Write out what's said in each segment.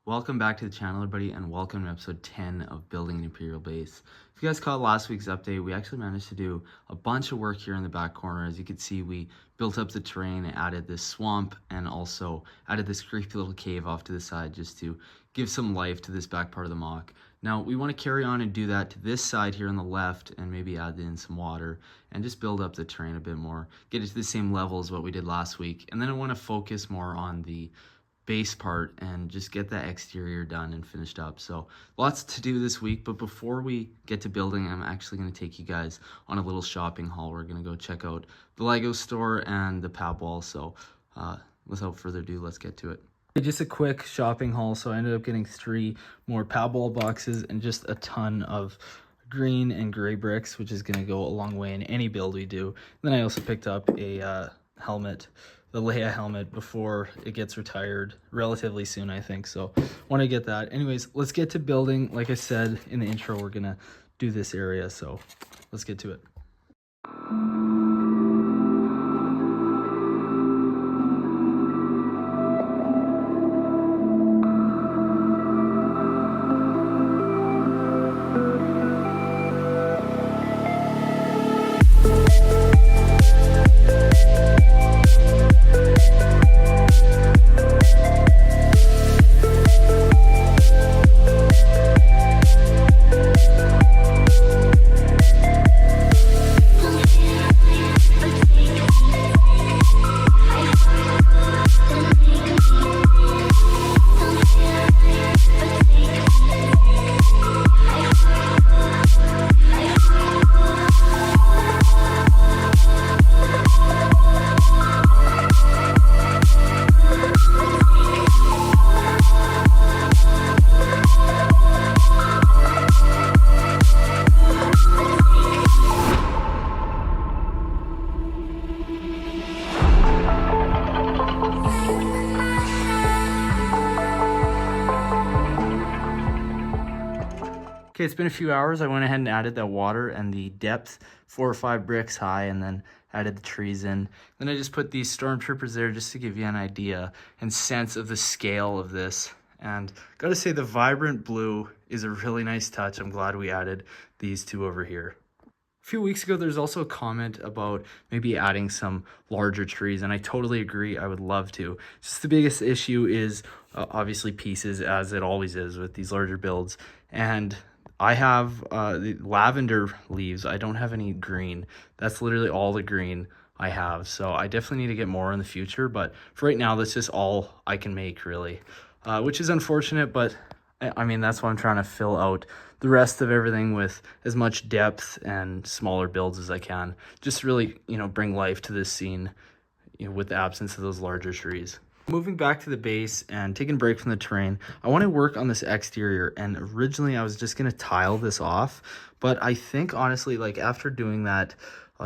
Welcome back to the channel, everybody, and welcome to episode 10 of Building an Imperial Base. If you guys caught last week's update, we actually managed to do a bunch of work here in the back corner. As you can see, we built up the terrain, added this swamp, and also added this creepy little cave off to the side just to give some life to this back part of the mock. Now, we want to carry on and do that to this side here on the left and maybe add in some water and just build up the terrain a bit more, get it to the same level as what we did last week. And then I want to focus more on the base part and just get that exterior done and finished up. So lots to do this week, but before we get to building, I'm actually going to take you guys on a little shopping haul. We're going to go check out the Lego store and the pad wall. So without further ado, let's get to it. Just a quick shopping haul. So I ended up getting 3 more pad wall boxes and just a ton of green and gray bricks, which is going to go a long way in any build we do. Then I also picked up a helmet, the Leia helmet, before it gets retired relatively soon, I think. So want to get that. Anyways, let's get to building. Like I said in the intro, we're gonna do this area, so let's get to it. Okay, it's been a few hours. I went ahead and added that water and the depth 4 or 5 bricks high, and then added the trees in. Then I just put these stormtroopers there just to give you an idea and sense of the scale of this. And gotta say, the vibrant blue is a really nice touch. I'm glad we added these 2 over here. A few weeks ago, there's also a comment about maybe adding some larger trees, and I totally agree. I would love to. Just the biggest issue is obviously pieces, as it always is with these larger builds. And I have the lavender leaves. I don't have any green. That's literally all the green I have. So I definitely need to get more in the future. But for right now, that's just all I can make, really, which is unfortunate. But I mean, that's why I'm trying to fill out the rest of everything with as much depth and smaller builds as I can. Just really, bring life to this scene, with the absence of those larger trees. Moving back to the base and taking a break from the terrain, I want to work on this exterior, and originally I was just going to tile this off, but I think honestly, like after doing that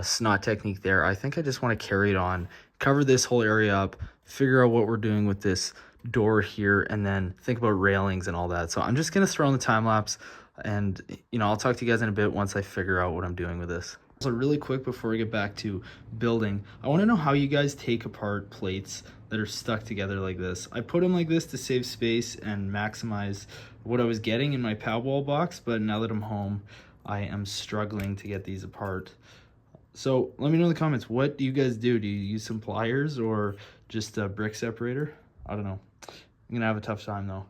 snot technique there, I think I just want to carry it on, cover this whole area up, figure out what we're doing with this door here, and then think about railings and all that. So I'm just going to throw in the time lapse, and I'll talk to you guys in a bit once I figure out what I'm doing with this. So really quick before we get back to building, I want to know how you guys take apart plates that are stuck together like this. I put them like this to save space and maximize what I was getting in my pad wall box, but now that I'm home, I am struggling to get these apart. So let me know in the comments, what do you guys do? Do you use some pliers or just a brick separator? I don't know. I'm gonna have a tough time though.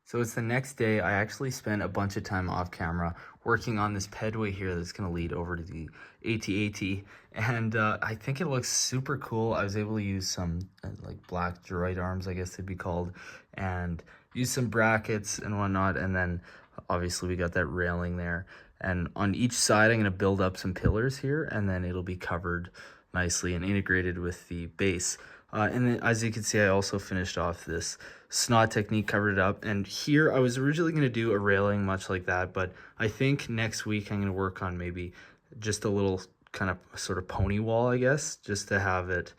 So it's the next day. I actually spent a bunch of time off camera working on this pedway here that's going to lead over to the AT-AT, and I think it looks super cool. I was able to use some like black droid arms, I guess they'd be called, and use some brackets and whatnot, and then obviously we got that railing there, and on each side I'm going to build up some pillars here, and then it'll be covered nicely and integrated with the base. And then, as you can see, I also finished off this snot technique, covered it up. And here, I was originally going to do a railing much like that, but I think next week I'm going to work on maybe just a little kind of sort of pony wall, I guess, just to have it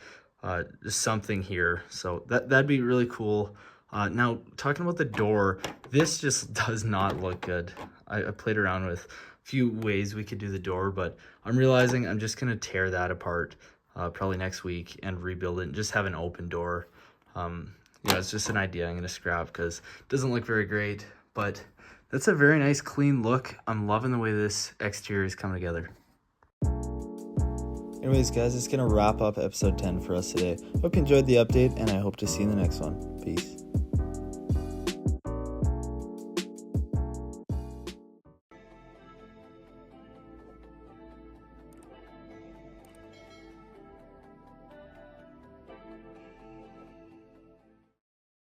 just something here. So that'd be really cool. Now, talking about the door, this just does not look good. I played around with a few ways we could do the door, but I'm realizing I'm just going to tear that apart probably next week and rebuild it and just have an open door. Yeah, it's just an idea I'm going to scrap because it doesn't look very great, but that's a very nice clean look. I'm loving the way this exterior is coming together. Anyways, guys, it's going to wrap up episode 10 for us today. Hope you enjoyed the update, and I hope to see you in the next one. Peace.